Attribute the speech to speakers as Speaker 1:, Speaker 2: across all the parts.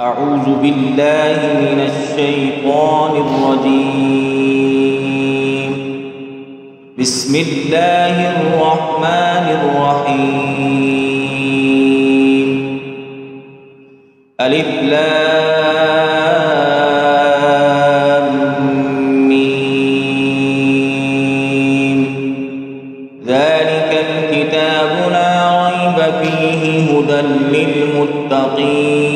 Speaker 1: أعوذ بالله من الشيطان الرجيم. بسم الله الرحمن الرحيم. ألف لام ميم. ذلك الكتاب لا ريب فيه هدى للمتقين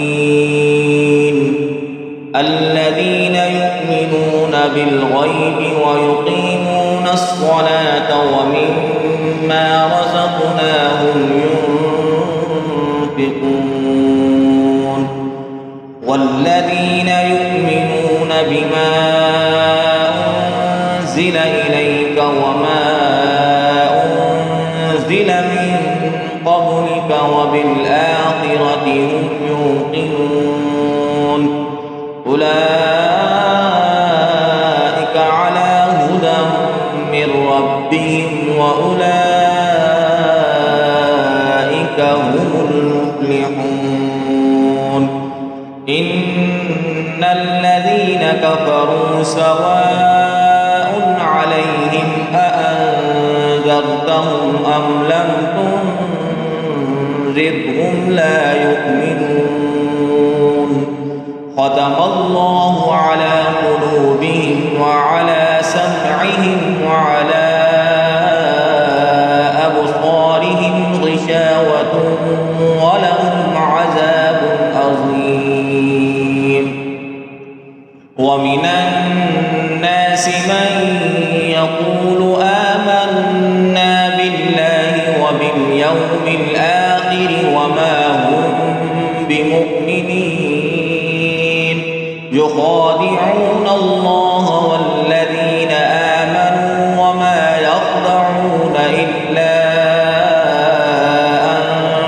Speaker 1: الذين يؤمنون بالغيب ويقيمون الصلاة ومما رزقناهم ينفقون والذين يؤمنون بما أنزل إليك وما أنزل من قبلك وبالآخرة هم يوقنون أولئك على هدى من ربهم وأولئك هم المفلحون. إن الذين كفروا سواء عليهم أأنذرتهم أم لم تنذرهم لا يؤمنون. ختم الله على قلوبهم وعلى سمعهم وعلى أبصارهم غشاوة ولهم عذاب عظيم. ومن الناس من يقول آمنا بالله وباليوم الآخر وما هم بمؤمنين يخادعون الله والذين آمنوا وما يخدعون إلا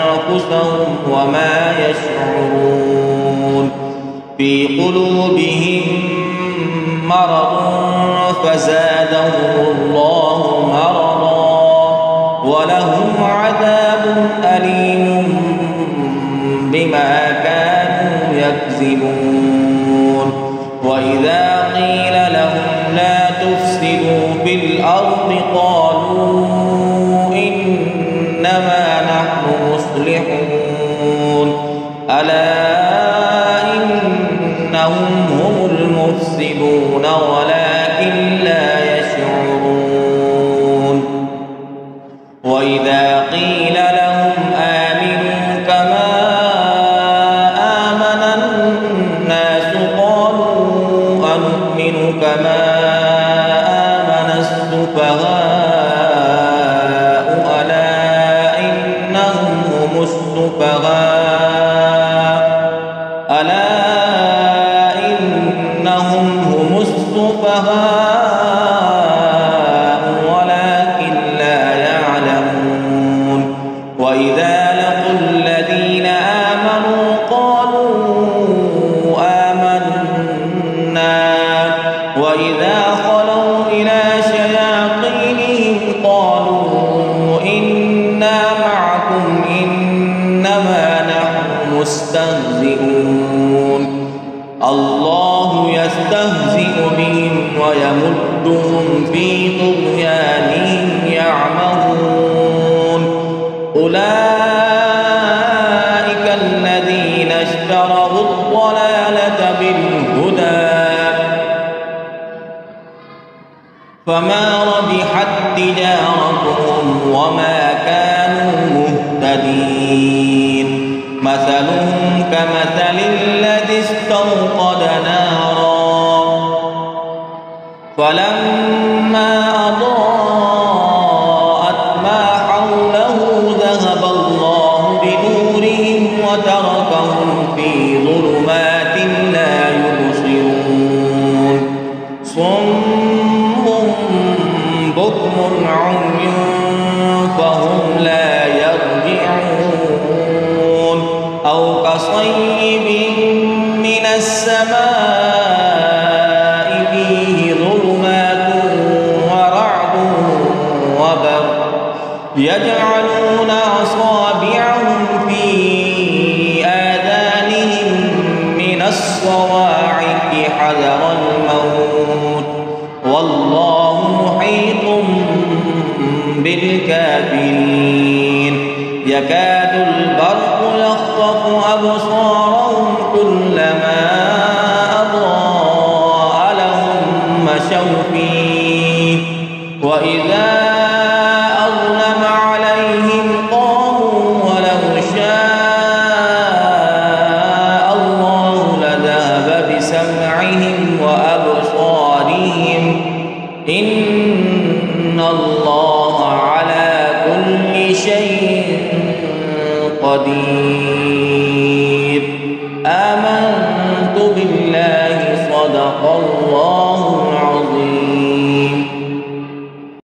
Speaker 1: أنفسهم وما يشعرون. في قلوبهم مرض فزادهم الله مرضا ولهم عذاب أليم بما كانوا يكذبون. وإذا قيل لهم لا تفسدوا في الأرض قالوا إنما نحن مصلحون ألا إنهم هم المفسدون ولكن لا يشعرون. وإذا قيل لهم آمنوا كما آمن الناس قالوا أنؤمن كما آمن السفهاء ألا إنهم هم السفهاء ولكن لا يعلمون. وإذا لقوا الذين آمنوا قالوا آمنا وإذا خلوا إلى شياطينهم قالوا إنا معكم إنما نحن مستهزئون. الله يستهزئ بهم ويمدهم في طغيانهم يعمهون. أولئك الذين اشتروا الضلالة بالهدى فما ربحت تجارتهم وما كانوا مهتدين. مثلهم كمثل الذي استوقد نارا فلما أضاءت ما حوله ذهب الله بنورهم وتركهم في ظلمات لا يبصرون. صم بكم عمي فهم لا يرجعون. أو كصيب من السماء فيه ظلمات ورعد وبرق يجعلون أصابعهم في آذانهم من الصواعق حذر الموت والله محيط بالكافرين يكاد البرق يخطف أبصارهم كلما أضاء لهم مشوا فيه وإذا أظلم عليهم قاموا ولو شاء الله لذهب بسمعهم وأبصارهم إن الله على كل شيء قدير